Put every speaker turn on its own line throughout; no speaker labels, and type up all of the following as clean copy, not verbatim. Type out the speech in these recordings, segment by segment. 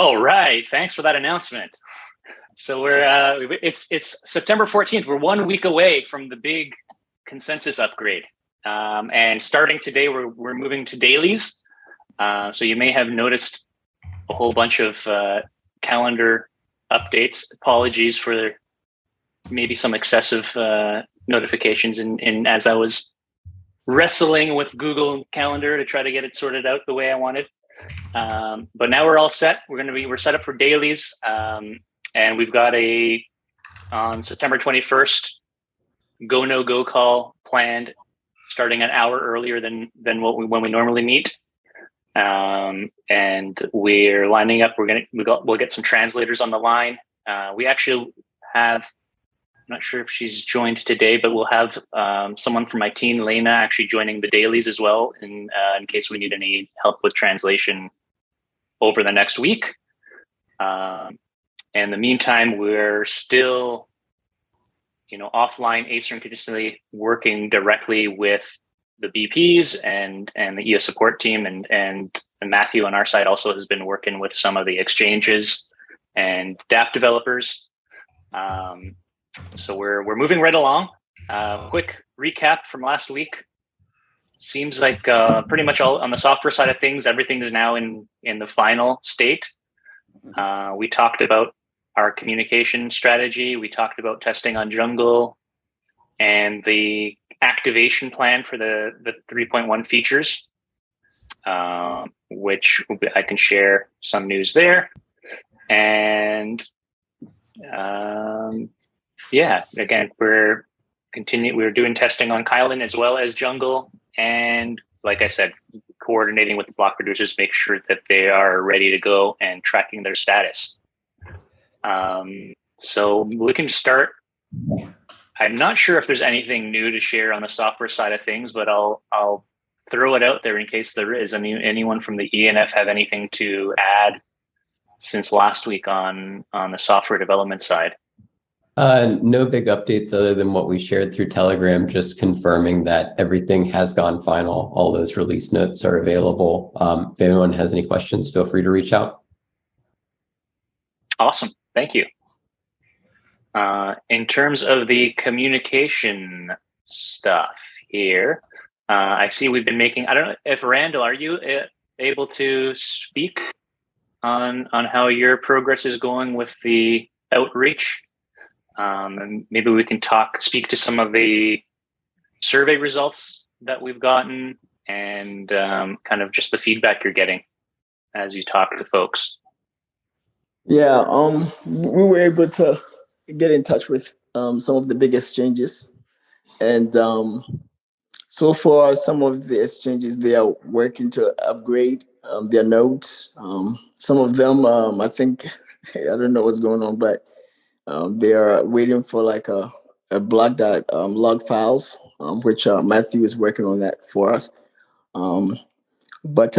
Oh, right. Thanks for that announcement. So it's September 14th. We're 1 week away from the big consensus upgrade. And starting today, we're moving to dailies. So you may have noticed a whole bunch of calendar updates. Apologies for maybe some excessive notifications in as I was wrestling with Google Calendar to try to get it sorted out the way I wanted. But now we're all set. We're set up for dailies. And we've got on September 21st, go no go call planned, starting an hour earlier than when we normally meet. And we're lining up. We'll get some translators on the line. We actually have, I'm not sure if she's joined today, but we'll have someone from my team, Lena, actually joining the dailies as well, in case we need any help with translation over the next week. In the meantime, we're still, offline asynchronously working directly with the BPs and the EOS support team, and Matthew on our side also has been working with some of the exchanges and DApp developers. So we're moving right along. Quick recap from last week. Seems like pretty much all on the software side of things, everything is now in the final state. We talked about our communication strategy. We talked about testing on Jungle and the activation plan for the 3.1 features, which I can share some news there. And again, we're doing testing on Kylin as well as Jungle. And like I said, coordinating with the block producers, make sure that they are ready to go and tracking their status. So we can start. I'm not sure if there's anything new to share on the software side of things, but I'll throw it out there in case there is. Anyone from the ENF have anything to add since last week on the software development side?
No big updates other than what we shared through Telegram, just confirming that everything has gone final. All those release notes are available. If anyone has any questions, feel free to reach out.
Awesome. Thank you. In terms of the communication stuff here, I see we've been making, I don't know if Randall, are you able to speak on how your progress is going with the outreach? And maybe we can speak to some of the survey results that we've gotten and kind of just the feedback you're getting as you talk to folks.
Yeah, we were able to get in touch with some of the big exchanges. And so far, some of the exchanges, they are working to upgrade their nodes. Some of them, I think, I don't know what's going on, but they are waiting for like a block.log files, which Matthew is working on that for us. But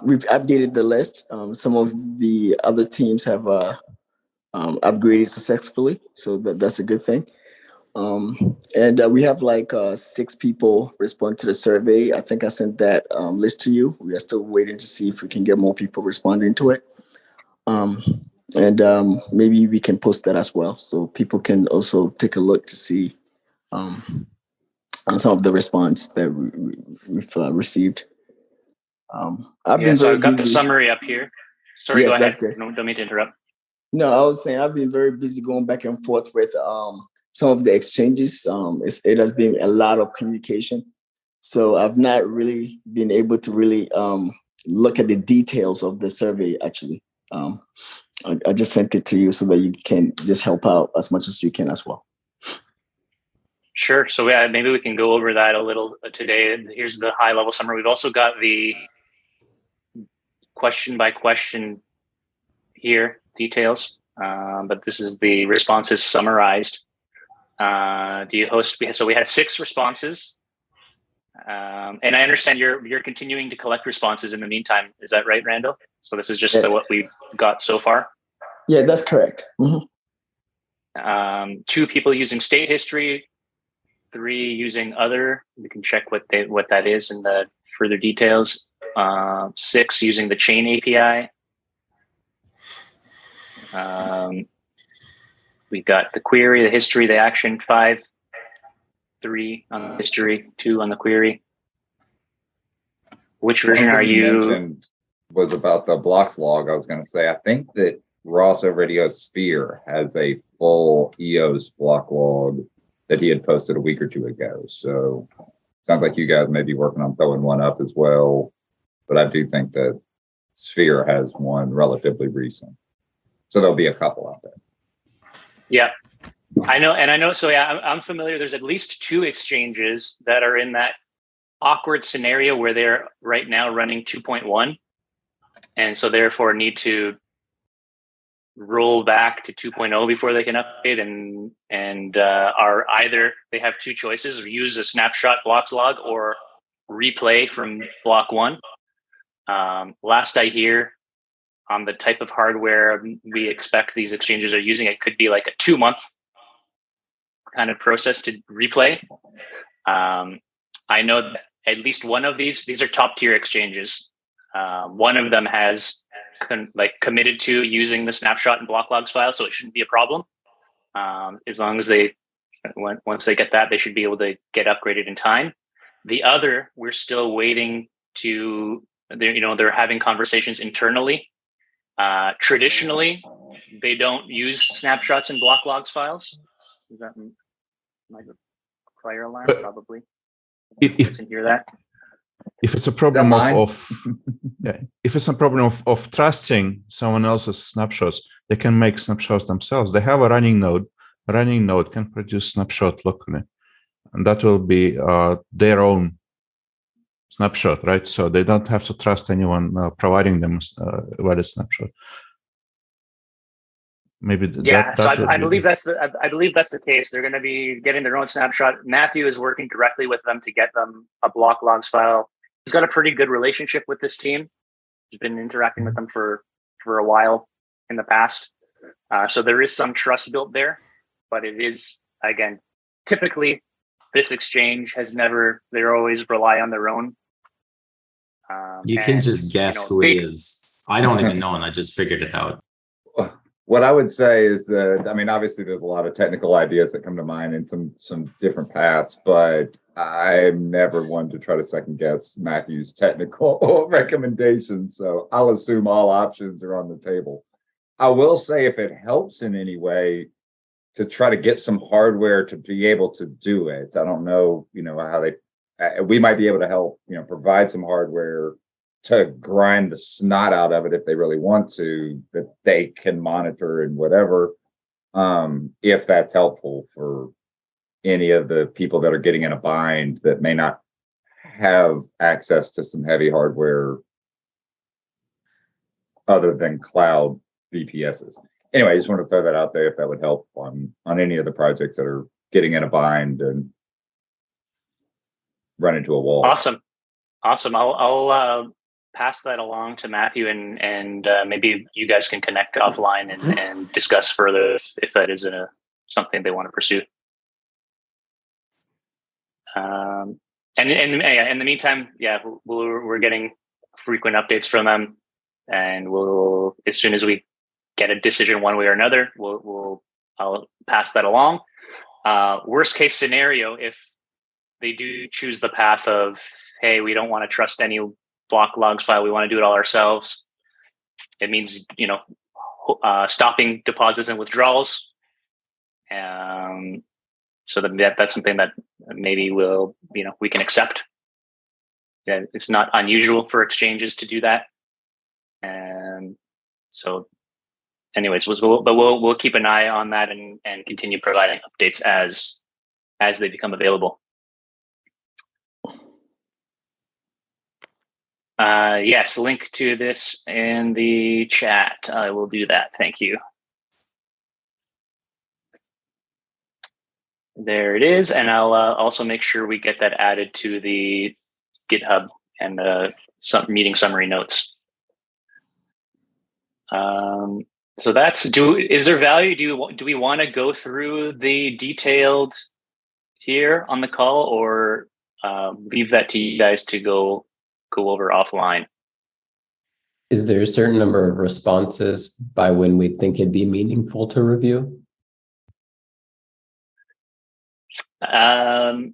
we've updated the list. Some of the other teams have upgraded successfully, so that's a good thing. And we have like 6 people respond to the survey. I think I sent that list to you. We are still waiting to see if we can get more people responding to it. And maybe we can post that as well, so people can also take a look to see on some of the response that we've received. I've
got the summary up here. Sorry, yes, go ahead. No, don't mean to interrupt.
No, I was saying I've been very busy going back and forth with some of the exchanges. It has been a lot of communication, so I've not really been able to really look at the details of the survey. Actually, I just sent it to you so that you can just help out as much as you can as well.
Sure. So maybe we can go over that a little today. Here's the high level summary. We've also got the question by question here details, but this is the responses summarized. So we had 6 responses, and I understand you're continuing to collect responses in the meantime. Is that right, Randall? So this is just what we've got so far?
Yeah, that's correct. Mm-hmm.
2 people using state history, 3 using other. We can check what that is in the further details. 6 using the chain API. We've got the query, the history, the action, 5, 3 on the history, 2 on the query. Which version are you?
Mentioned was about the blocks log. I was going to say, I think that Ross over at EOSphere has a full EOS block log that he had posted a week or two ago. So sounds like you guys may be working on throwing one up as well. But I do think that Sphere has one relatively recent. So there'll be a couple out there.
Yeah, I know. So yeah, I'm familiar. There's at least 2 exchanges that are in that awkward scenario where they're right now running 2.1, and so therefore need to roll back to 2.0 before they can update, and are either they have 2 choices: or use a snapshot blocks log or replay from block 1. Last I hear, on the type of hardware we expect these exchanges are using, it could be like a 2-month kind of process to replay. I know that at least one of these are top tier exchanges. One of them has committed to using the snapshot and block logs file, so it shouldn't be a problem. As long as once they get that, they should be able to get upgraded in time. The other, we're still waiting to, they're having conversations internally. Traditionally, they don't use snapshots and block logs files. Is that my fire alarm? Probably.
If
can hear that.
If it's a problem of yeah, if it's a problem of trusting someone else's snapshots, they can make snapshots themselves. They have a running node. A running node can produce snapshot locally, and that will be their own snapshot, right? So they don't have to trust anyone providing them a valid snapshot. Maybe
I believe that's the case. They're going to be getting their own snapshot. Matthew is working directly with them to get them a block logs file. He's got a pretty good relationship with this team. He's been interacting with them for a while in the past. So there is some trust built there, but it is, again, typically this exchange they always rely on their own.
You can just guess who it is. I don't even know, and I just figured it out.
What I would say is that, I mean, obviously there's a lot of technical ideas that come to mind in some different paths, but I'm never one to try to second guess Matthew's technical recommendations. So I'll assume all options are on the table. I will say, if it helps in any way to try to get some hardware to be able to do it, I don't know, how we might be able to help, provide some hardware to grind the snot out of it if they really want to, that they can monitor and whatever, if that's helpful for any of the people that are getting in a bind that may not have access to some heavy hardware other than cloud VPSs. Anyway, I just want to throw that out there if that would help on any of the projects that are getting in a bind and run into a wall.
Awesome. I'll pass that along to Matthew, and maybe you guys can connect offline and discuss further if that is something they want to pursue. And in the meantime, we're getting frequent updates from them, and we'll, as soon as we get a decision one way or another, I'll pass that along. Worst case scenario, if they do choose the path of, hey, we don't want to trust any block logs file, we want to do it all ourselves, it means stopping deposits and withdrawals. So that's something that maybe we can accept. Yeah, it's not unusual for exchanges to do that. And so anyways, we'll keep an eye on that and continue providing updates as they become available. Yes, link to this in the chat. I will do that. Thank you. There it is. And I'll also make sure we get that added to the GitHub and some meeting summary notes. So is there value? Do we want to go through the detailed here on the call, or leave that to you guys to go over offline?
Is there a certain number of responses by when we think it'd be meaningful to review?
I'm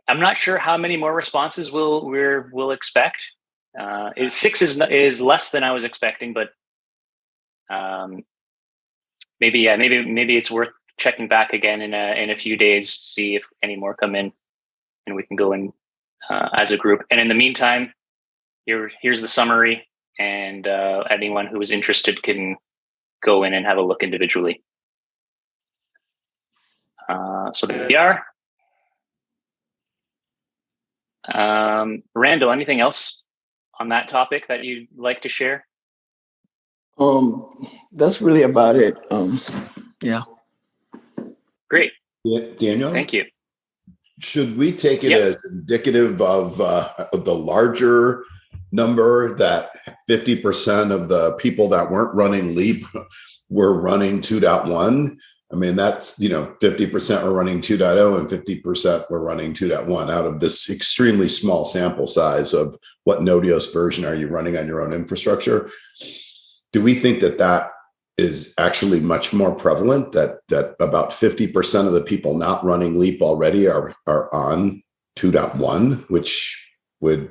not sure how many more responses we'll expect. 6 is less than I was expecting, but maybe it's worth checking back again in a few days to see if any more come in, and we can go in as a group. And in the meantime, here's the summary, and anyone who is interested can go in and have a look individually. So there we are. Randall, anything else on that topic that you'd like to share?
That's really about it. Yeah.
Great.
Yeah, Daniel?
Thank you.
Should we take it as indicative of the larger number that 50% of the people that weren't running LEAP were running 2.1? I mean, that's, 50% were running 2.0 and 50% were running 2.1 out of this extremely small sample size of what Node-EOS version are you running on your own infrastructure? Do we think that is actually much more prevalent, that about 50% of the people not running LEAP already are on 2.1, which would,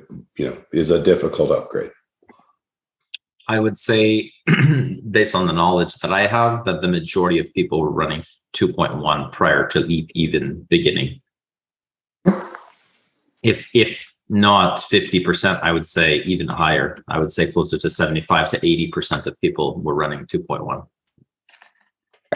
is a difficult upgrade?
I would say, based on the knowledge that I have, that the majority of people were running 2.1 prior to LEAP even beginning. If not 50%, I would say even higher. I would say closer to 75 to 80% of people were running 2.1.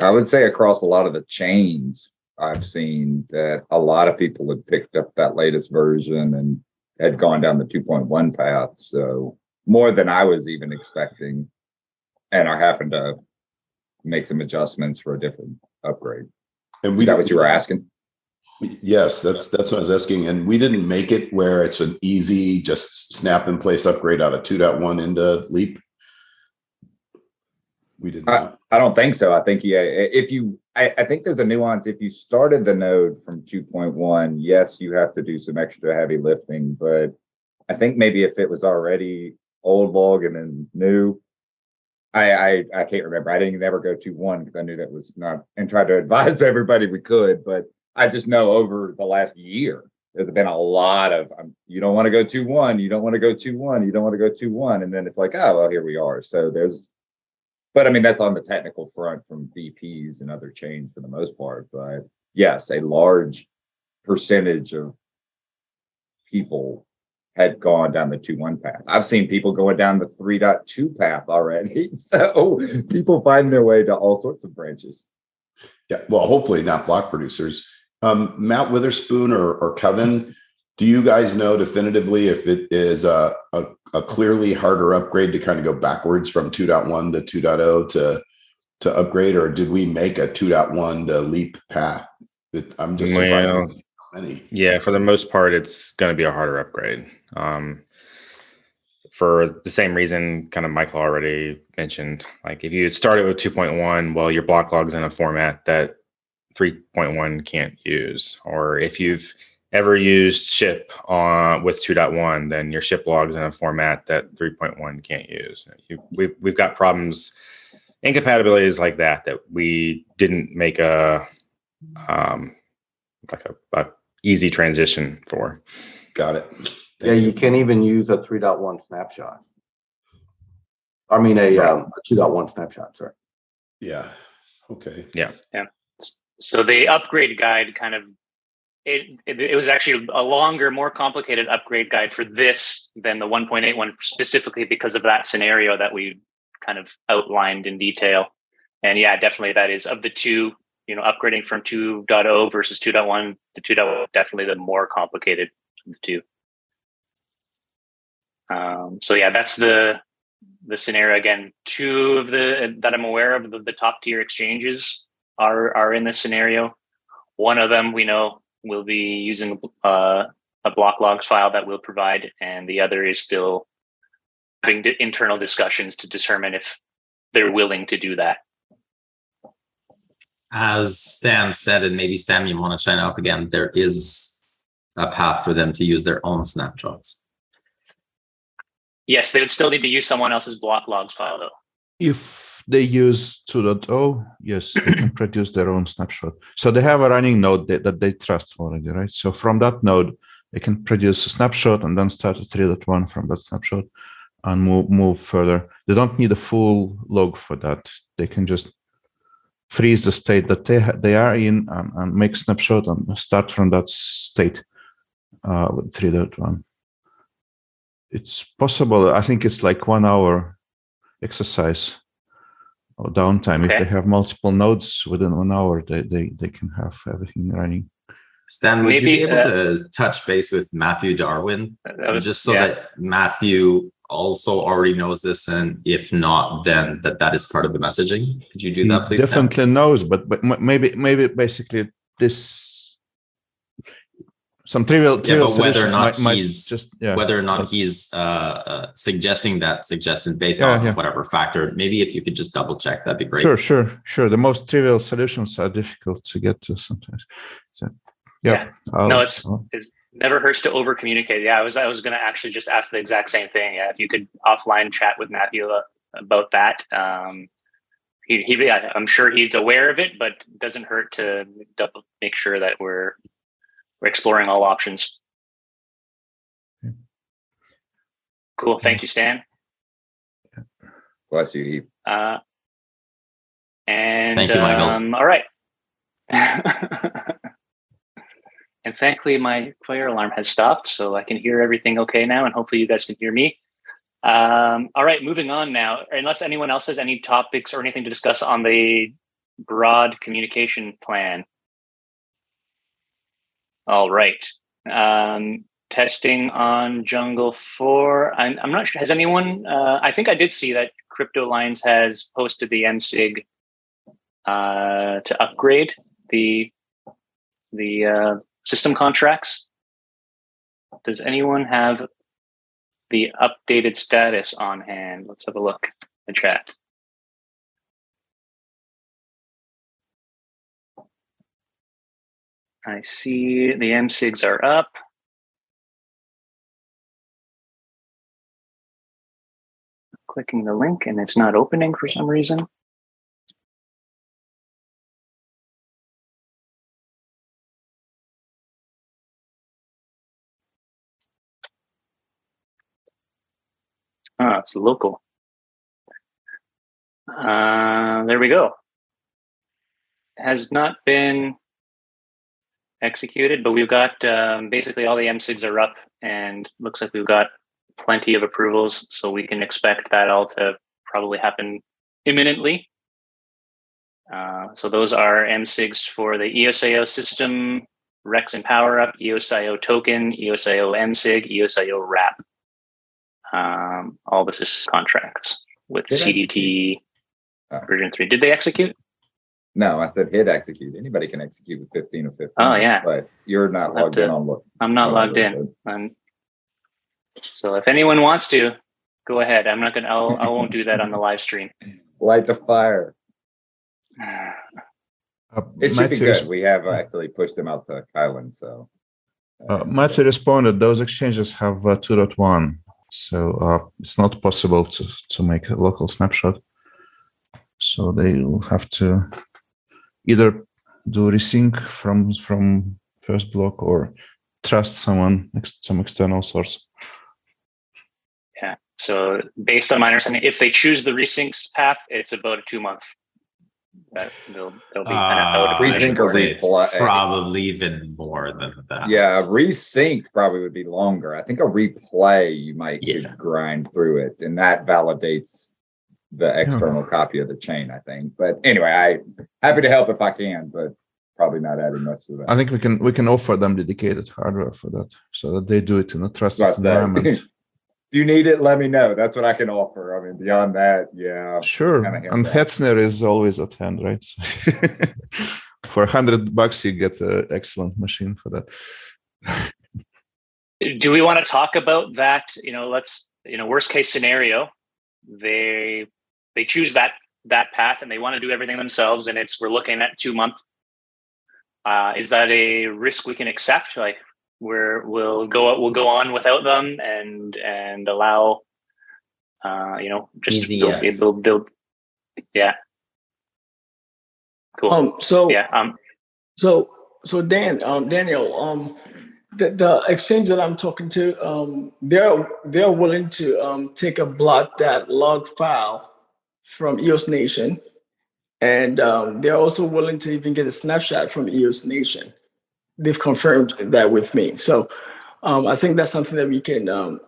I would say across a lot of the chains, I've seen that a lot of people had picked up that latest version and had gone down the 2.1 path. So more than I was even expecting, and are having to make some adjustments for a different upgrade. And is that what you were asking?
Yes, that's what I was asking. And we didn't make it where it's an easy, just snap in place upgrade out of 2.1 into LEAP. We did not.
I don't think so. I think I think there's a nuance. If you started the node from 2.1, yes, you have to do some extra heavy lifting. But I think maybe if it was already old log and then new, I can't remember. I didn't ever go 2.1 because I knew that was not, and tried to advise everybody we could. But I just know over the last year, there's been a lot of, you don't want to go 2.1, you don't want to go 2.1, you don't want to go 2.1. And then it's like, oh, well, here we are. So but I mean, that's on the technical front from VPs and other chains for the most part. But yes, a large percentage of people had gone down the 2.1 path. I've seen people going down the 3.2 path already. So people find their way to all sorts of branches.
Yeah, well, hopefully not block producers. Matt Witherspoon or Kevin, do you guys know definitively if it is a clearly harder upgrade to kind of go backwards from 2.1 to 2.0 to upgrade, or did we make a 2.1 to LEAP path? I'm just surprised.
Yeah, for the most part, it's going to be a harder upgrade. For the same reason kind of Michael already mentioned, like if you started with 2.1, well, your block log's in a format that 3.1 can't use. Or if you've ever used ship with 2.1, then your ship log's in a format that 3.1 can't use. We've got problems, incompatibilities like that we didn't make a easy transition for.
Got it.
You can't even use a 3.1 snapshot. I mean, a 2.1 snapshot, sorry.
Yeah. Okay.
Yeah.
So the upgrade guide kind of, it was actually a longer, more complicated upgrade guide for this than the 1.8 one, specifically because of that scenario that we kind of outlined in detail. And yeah, definitely that is of the two, upgrading from 2.0 versus 2.1 to 2.1, definitely the more complicated of the two. So yeah, that's the scenario. Again, two of that I'm aware of, the top tier exchanges are in this scenario. One of them we know will be using a block logs file that we'll provide, and the other is still having internal discussions to determine if they're willing to do that.
As Stan said, and maybe Stan, you want to chime up again, there is a path for them to use their own snapshots.
Yes, they would still need to use someone else's block logs file though.
If they use 2.0, yes, they can produce their own snapshot. So they have a running node that they trust already, right? So from that node, they can produce a snapshot and then start a 3.1 from that snapshot and move further. They don't need a full log for that. They can just freeze the state that they are in and make snapshot and start from that state with 3.1. It's possible. I think it's like 1 hour exercise or downtime.
Okay.
If they have multiple nodes within 1 hour, they can have everything running.
Stan, would you be able to touch base with Matthew Darwin just so that Matthew also already knows this, and if not, then that is part of the messaging? Could you do that, please?
Definitely
Stan?
knows, but maybe basically this some trivial
but whether or not he's suggesting that suggestion based on whatever factor, maybe if you could just double check, that'd be great.
Sure. The most trivial solutions are difficult to get to sometimes. So
it never hurts to over communicate. I was going to actually just ask the exact same thing. If you could offline chat with Matthew about that. I'm sure he's aware of it, but it doesn't hurt to make sure that we're exploring all options. Cool. Thank you, Stan.
Bless you.
And
thank you, Michael.
All right. And thankfully, my fire alarm has stopped, so I can hear everything okay now, and hopefully you guys can hear me. All right, moving on now. Unless anyone else has any topics or anything to discuss on the broad communication plan. All right. Testing on Jungle 4. I'm not sure. Has anyone? I think I did see that Crypto Lines has posted the msig to upgrade the system contracts. Does anyone have the updated status on hand? Let's have a look in the chat. I see the msigs are up. Clicking the link and it's not opening for some reason. It's local. There we go. Has not been executed, but we've got basically all the msigs are up, and looks like we've got plenty of approvals, so we can expect that all to probably happen imminently. So those are msigs for the EOSIO system, Rex and Power Up, EOSIO token, EOSIO msig, EOSIO wrap. All this is contracts with CDT version 3. Did they execute?
No, I said hit execute. Anybody can execute with 15 or 15.
Oh yeah,
but you're not logged in on what?
I'm not logged in. So if anyone wants to, go ahead. I'm not gonna. I won't do that on the live stream.
Light the fire. It should be good. We have actually pushed them out to Kylin. So
Matthew responded. Those exchanges have 2.1. So it's not possible to make a local snapshot. So they will have to either do resync from first block or trust some external source.
Yeah. So based on my understanding, if they choose the resyncs path, it's about a 2-month. That they'll be kind of out of
resync or replay.
Probably even more than that.
Yeah, resync probably would be longer. I think a replay you might just grind through it, and that validates the external copy of the chain, I think. But anyway, I'm happy to help if I can, but probably not adding much to that.
I think we can offer them dedicated hardware for that, so that they do it in a trusted environment.
If you need it, let me know. That's what I can offer. I mean, beyond that, yeah.
Sure. And Hetzner is always at hand, right? For $100, you get an excellent machine for that.
Do we want to talk about that? Worst case scenario, they choose that path and they want to do everything themselves, and we're looking at 2 months. Is that a risk we can accept? Like, we'll go on without them and allow just
Easy, yes.
build. Yeah. Cool.
So Daniel, the exchange that I'm talking to, they're willing to take a block.log file from EOS Nation, and they're also willing to even get a snapshot from EOS Nation. They've confirmed that with me. So I think that's something that we can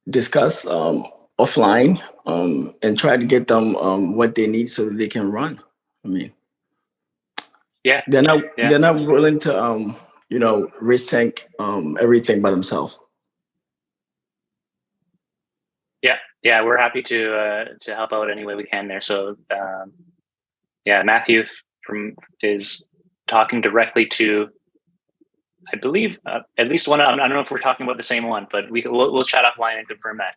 discuss offline and try to get them what they need so that they can run. I mean, they're not willing to resync everything by themselves.
Yeah, we're happy to help out any way we can there. So Matthew is talking directly to, I believe, at least one. I don't know if we're talking about the same one, but we'll chat offline and confirm that.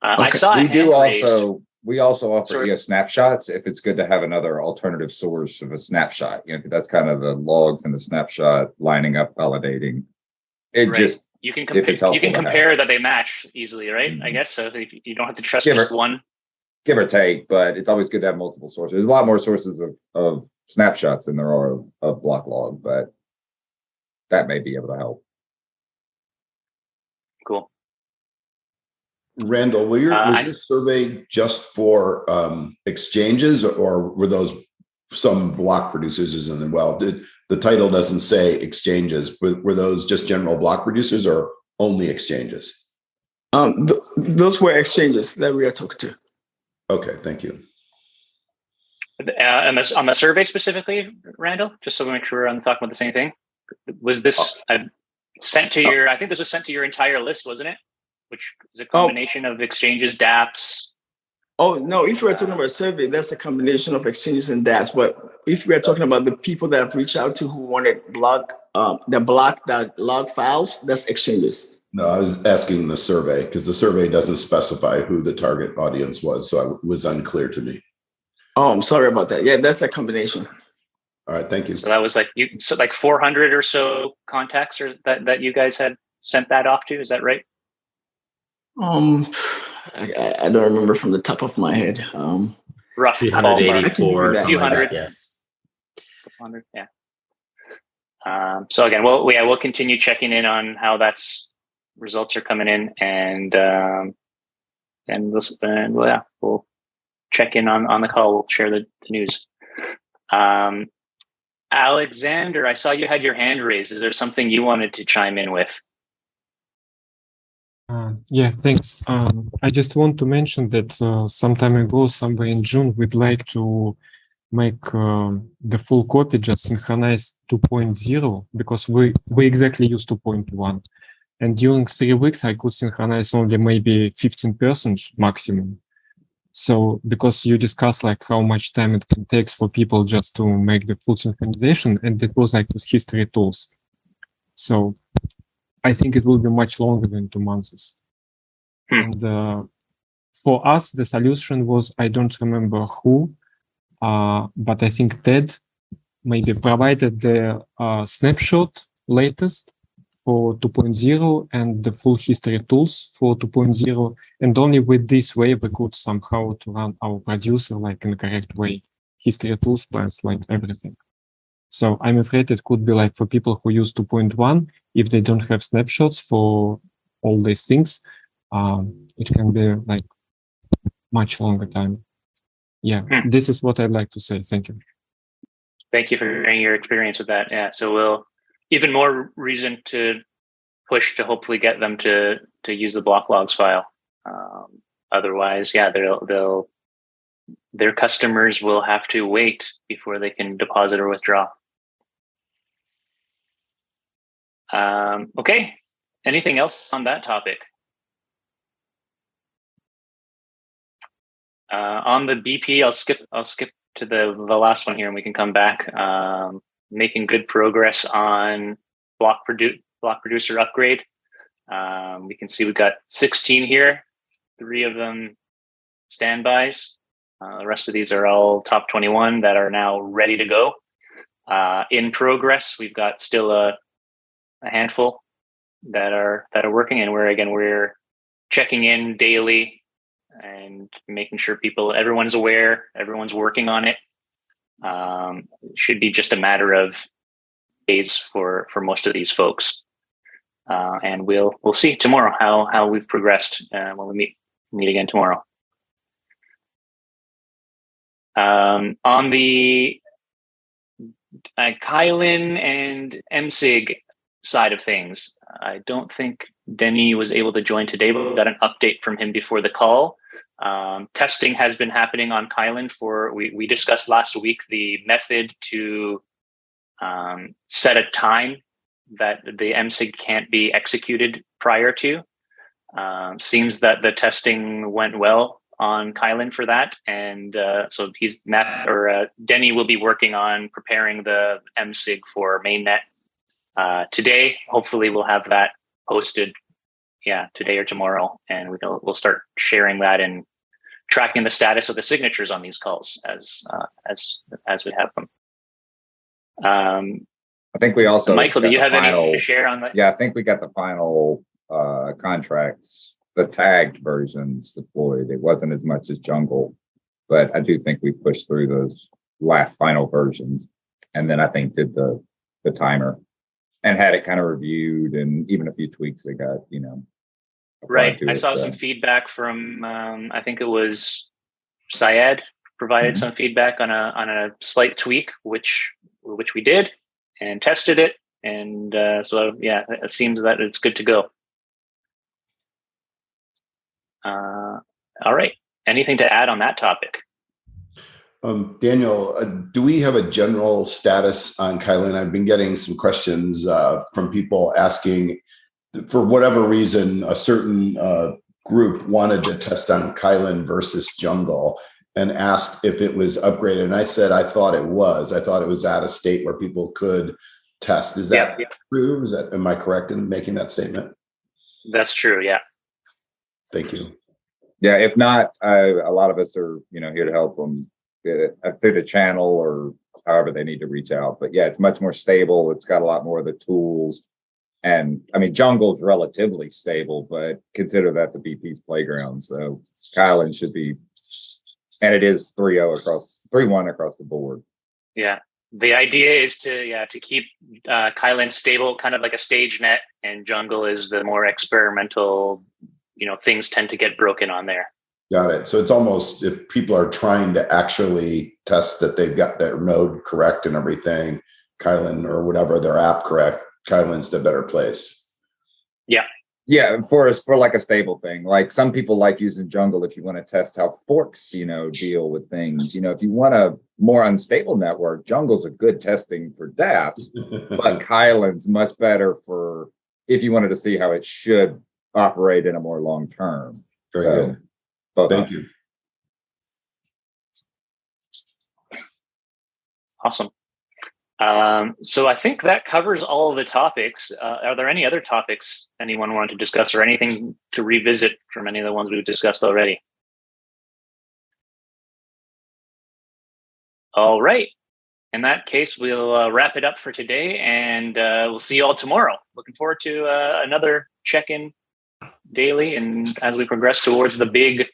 Okay. I saw
we also offer EOS snapshots if it's good to have another alternative source of a snapshot. That's kind of the logs and the snapshot lining up, validating.
You can compare that they match easily, right? I guess so. You don't have to trust just one.
Give or take, but it's always good to have multiple sources. There's a lot more sources of snapshots than there are of block log, but that may be able to help.
Cool.
Randall, was your survey just for exchanges, or were those some block producers as well? The title doesn't say exchanges. Were those just general block producers or only exchanges?
Those were exchanges that we are talking to.
Okay, thank you.
And on the survey specifically, Randall, just so we make sure we're talking about the same thing, was this sent to your? I think this was sent to your entire list, wasn't it? Which is a combination of exchanges, dApps.
Oh no! If we're talking about a survey, that's a combination of exchanges and dApps. But if we're talking about the people that have reached out to who wanted the block.log files, that's exchanges.
No, I was asking the survey because the survey doesn't specify who the target audience was, so it was unclear to me.
Oh, I'm sorry about that. Yeah, that's a combination.
All right, thank you.
So that was like 400 or so contacts, or that you guys had sent that off to. Is that right?
I don't remember from the top of my head.
Rough
384, something like that, yes.
100, yeah. So again, we'll continue checking in on how results are coming in, and we'll check in on the call. We'll share the news. Alexander, I saw you had your hand raised. Is there something you wanted to chime in with?
Yeah, thanks. I just want to mention that some time ago, somewhere in June, we'd like to make the full copy just synchronize 2.0 because we exactly use 2.1. And during 3 weeks, I could synchronize only maybe 15% maximum. So because you discussed like how much time it takes for people just to make the full synchronization, and it was like with history tools. So I think it will be much longer than 2 months. And for us, the solution was, I don't remember who, but I think Ted maybe provided the snapshot latest for 2.0 and the full history tools for 2.0. And only with this way, we could somehow to run our producer like in the correct way, history tools plus like everything. So I'm afraid it could be like for people who use 2.1, if they don't have snapshots for all these things, it can be like much longer time. Yeah, this is what I'd like to say. Thank you.
Thank you for sharing your experience with that. Yeah, so we'll even more reason to push to hopefully get them to use the block logs file. Otherwise, yeah, their customers will have to wait before they can deposit or withdraw. Okay. Anything else on that topic? On the BP, I'll skip to the last one here, and we can come back. Making good progress on block producer upgrade. We can see we've got 16 here, 3 of them standbys. The rest of these are all top 21 that are now ready to go. In progress, we've got still a handful that are working, and we're checking in daily and making sure everyone's aware, everyone's working on it. Should be just a matter of days for most of these folks. And we'll see tomorrow how we've progressed when we meet again tomorrow. On the Kylin and msig side of things, I don't think Denny was able to join today, but we got an update from him before the call. Testing has been happening on Kylin we discussed last week the method to set a time that the msig can't be executed prior to. Seems that the testing went well on Kylin for that, and so Denny will be working on preparing the msig for mainnet today. Hopefully, we'll have that posted, today or tomorrow, and we'll start sharing that and tracking the status of the signatures on these calls as we have them.
I think we also
Michael, do you have anything to share on that?
Yeah, I think we got the final contracts, the tagged versions deployed. It wasn't as much as Jungle, but I do think we pushed through those last final versions, and then I think did the timer and had it kind of reviewed, and even a few tweaks that got
right. I saw some feedback from I think it was Syed provided some feedback on a slight tweak, which we did and tested it, and so it seems that it's good to go. All right. Anything to add on that topic?
Daniel, do we have a general status on Kylin? I've been getting some questions from people asking, for whatever reason, a certain group wanted to test on Kylin versus Jungle and asked if it was upgraded. And I said I thought it was. I thought it was at a state where people could test. Is that true? Am I correct in making that statement?
That's true, yeah.
Thank you.
Yeah, if not, a lot of us are here to help them through the channel or however they need to reach out. But yeah, it's much more stable. It's got a lot more of the tools. And I mean, Jungle's relatively stable, but consider that the BP's playground. So Kylin should be, and it is 3-1 across the board.
Yeah. The idea is to keep Kylin stable, kind of like a stage net, and Jungle is the more experimental, things tend to get broken on there.
Got it. So it's almost, if people are trying to actually test that they've got their node correct and everything, Kylin or whatever, their app correct, Kylin's the better place.
Yeah.
Yeah, for like a stable thing. Like some people like using Jungle if you want to test how forks, deal with things. If you want a more unstable network, Jungle's a good testing for dApps, but Kylin's much better for if you wanted to see how it should operate in a more long term.
Very good. Thank you.
Awesome. So I think that covers all of the topics. Are there any other topics anyone wanted to discuss, or anything to revisit from any of the ones we've discussed already? All right. In that case, we'll wrap it up for today, and we'll see you all tomorrow. Looking forward to another check-in daily, and as we progress towards the big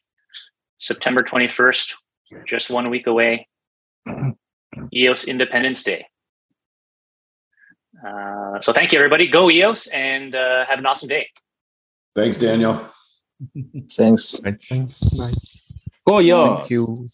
September 21st, just 1 week away, EOS Independence Day. So thank you, everybody. Go EOS, and have an awesome day.
Thanks, Daniel.
Thanks.
Thanks. Bye.
Go EOS.
Thank you.